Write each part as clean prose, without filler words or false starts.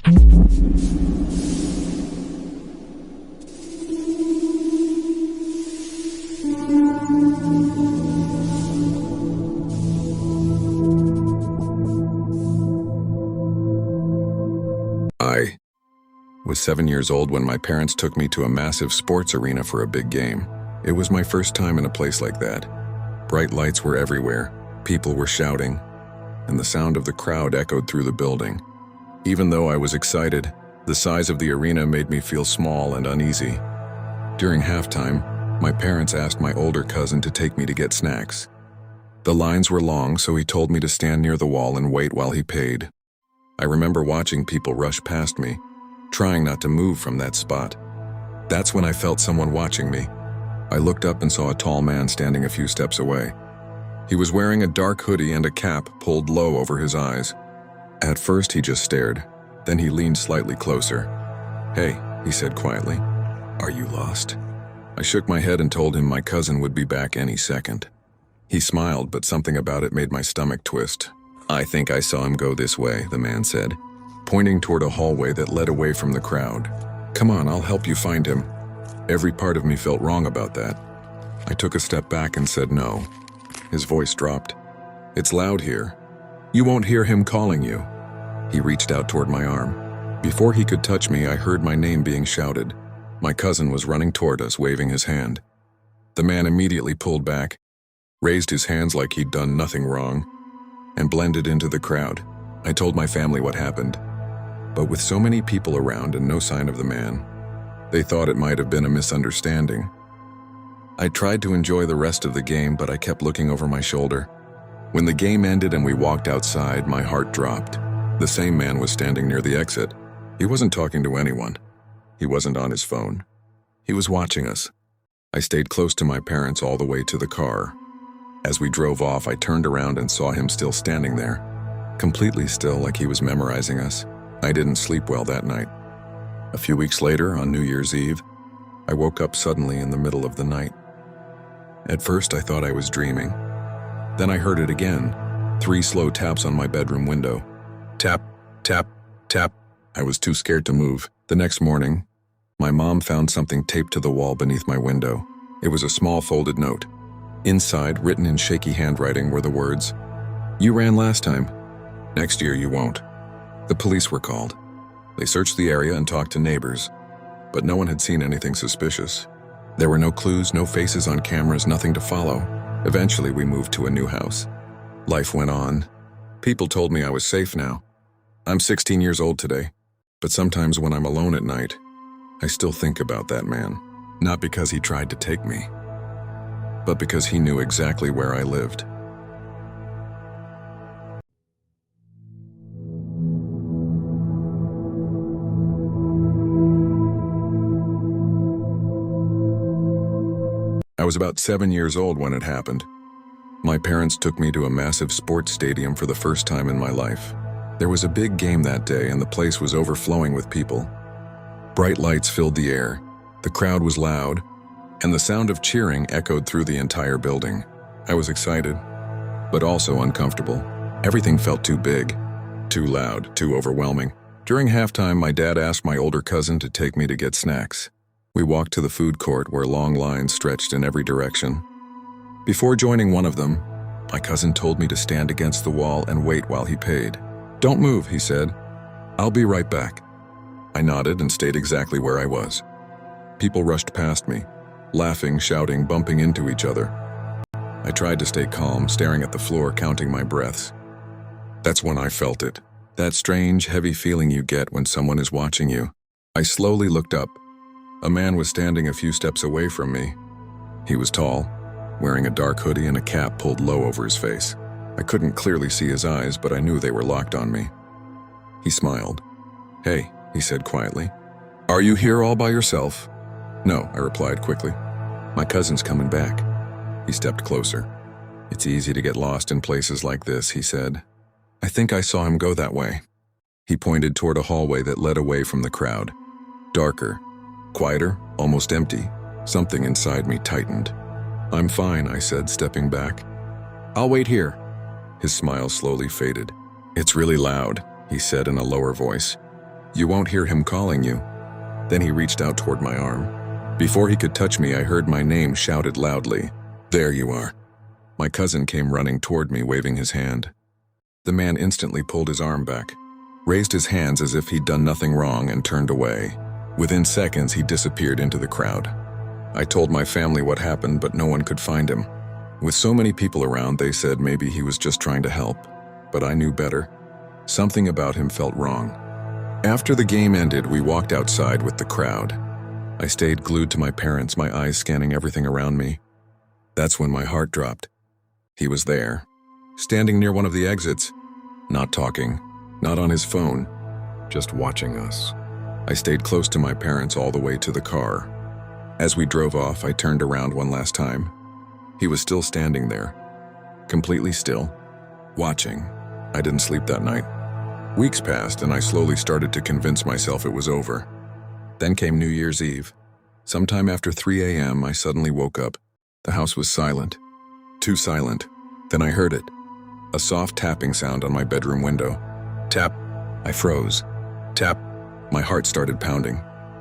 I was 7 years old when my parents took me to a massive sports arena for a big game. It was my first time in a place like that. Bright lights were everywhere, people were shouting, and the sound of the crowd echoed through the building. Even though I was excited, the size of the arena made me feel small and uneasy. During halftime, my parents asked my older cousin to take me to get snacks. The lines were long, so he told me to stand near the wall and wait while he paid. I remember watching people rush past me, trying not to move from that spot. That's when I felt someone watching me. I looked up and saw a tall man standing a few steps away. He was wearing a dark hoodie and a cap pulled low over his eyes. At first he just stared, then he leaned slightly closer. "Hey," he said quietly, "are you lost?" I shook my head and told him my cousin would be back any second. He smiled, but something about it made my stomach twist. "I think I saw him go this way," the man said, pointing toward a hallway that led away from the crowd. "Come on, I'll help you find him." Every part of me felt wrong about that. I took a step back and said no. His voice dropped. "It's loud here. You won't hear him calling you." He reached out toward my arm. Before he could touch me, I heard my name being shouted. My cousin was running toward us, waving his hand. The man immediately pulled back, raised his hands like he'd done nothing wrong, and blended into the crowd. I told my family what happened, but with so many people around and no sign of the man, they thought it might have been a misunderstanding. I tried to enjoy the rest of the game, but I kept looking over my shoulder. When the game ended and we walked outside, my heart dropped. The same man was standing near the exit. He wasn't talking to anyone. He wasn't on his phone. He was watching us. I stayed close to my parents all the way to the car. As we drove off, I turned around and saw him still standing there, completely still, like he was memorizing us. I didn't sleep well that night. A few weeks later, on New Year's Eve, I woke up suddenly in the middle of the night. At first, I thought I was dreaming. Then I heard it again, 3 slow taps on my bedroom window. Tap, tap, tap. I was too scared to move. The next morning, my mom found something taped to the wall beneath my window. It was a small folded note. Inside, written in shaky handwriting, were the words, "You ran last time. Next year you won't." The police were called. They searched the area and talked to neighbors, but no one had seen anything suspicious. There were no clues, no faces on cameras, nothing to follow. Eventually, we moved to a new house. Life went on. People told me I was safe now. I'm 16 years old today, but sometimes when I'm alone at night, I still think about that man. Not because he tried to take me, but because he knew exactly where I lived. I was about 7 years old when it happened. My parents took me to a massive sports stadium for the first time in my life. There was a big game that day and the place was overflowing with people. Bright lights filled the air, the crowd was loud, and the sound of cheering echoed through the entire building. I was excited, but also uncomfortable. Everything felt too big, too loud, too overwhelming. During halftime, my dad asked my older cousin to take me to get snacks. We walked to the food court where long lines stretched in every direction. Before joining one of them, my cousin told me to stand against the wall and wait while he paid. "Don't move," he said. "I'll be right back." I nodded and stayed exactly where I was. People rushed past me, laughing, shouting, bumping into each other. I tried to stay calm, staring at the floor, counting my breaths. That's when I felt it. That strange, heavy feeling you get when someone is watching you. I slowly looked up. A man was standing a few steps away from me. He was tall, wearing a dark hoodie and a cap pulled low over his face. I couldn't clearly see his eyes, but I knew they were locked on me. He smiled. "Hey," he said quietly. "Are you here all by yourself?" "No," I replied quickly. "My cousin's coming back." He stepped closer. "It's easy to get lost in places like this," he said. "I think I saw him go that way." He pointed toward a hallway that led away from the crowd. Darker, quieter, almost empty. Something inside me tightened. "I'm fine," I said, stepping back. "I'll wait here." His smile slowly faded. "It's really loud," he said in a lower voice. You won't hear him calling you." Then he reached out toward my arm. Before he could touch me, I heard my name shouted loudly. "There you are." My cousin came running toward me, waving his hand. The man instantly pulled his arm back, raised his hands as if he'd done nothing wrong, and turned away. Within seconds, he disappeared into the crowd. I told my family what happened, but no one could find him. With so many people around, they said maybe he was just trying to help. But I knew better. Something about him felt wrong. After the game ended, we walked outside with the crowd. I stayed glued to my parents, my eyes scanning everything around me. That's when my heart dropped. He was there, standing near one of the exits, not talking, not on his phone, just watching us. I stayed close to my parents all the way to the car. As we drove off, I turned around one last time. He was still standing there, completely still, watching. I didn't sleep that night. Weeks passed, and I slowly started to convince myself it was over. Then came New Year's Eve. Sometime after 3 a.m., I suddenly woke up. The house was silent. Too silent. Then I heard it. A soft tapping sound on my bedroom window. Tap. I froze. Tap. My heart started pounding.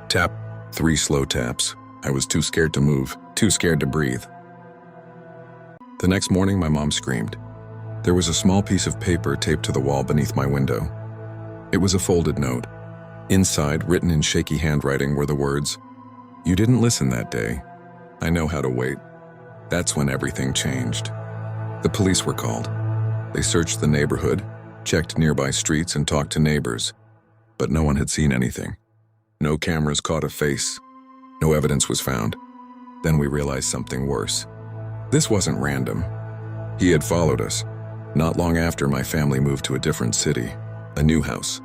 Tap. 3 slow taps. I was too scared to move, too scared to breathe. The next morning, my mom screamed. There was a small piece of paper taped to the wall beneath my window. It was a folded note. Inside, written in shaky handwriting, were the words, "You didn't listen that day. I know how to wait." That's when everything changed. The police were called. They searched the neighborhood, checked nearby streets, and talked to neighbors. But no one had seen anything. No cameras caught a face. No evidence was found. Then we realized something worse. This wasn't random. He had followed us. Not long after, my family moved to a different city, a new house,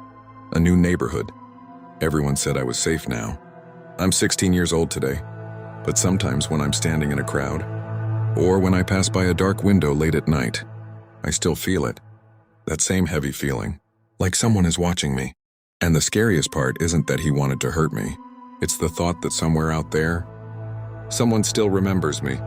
a new neighborhood. Everyone said I was safe now. I'm 16 years old today, but sometimes when I'm standing in a crowd, or when I pass by a dark window late at night, I still feel it. That same heavy feeling, like someone is watching me. And the scariest part isn't that he wanted to hurt me. It's the thought that somewhere out there, someone still remembers me.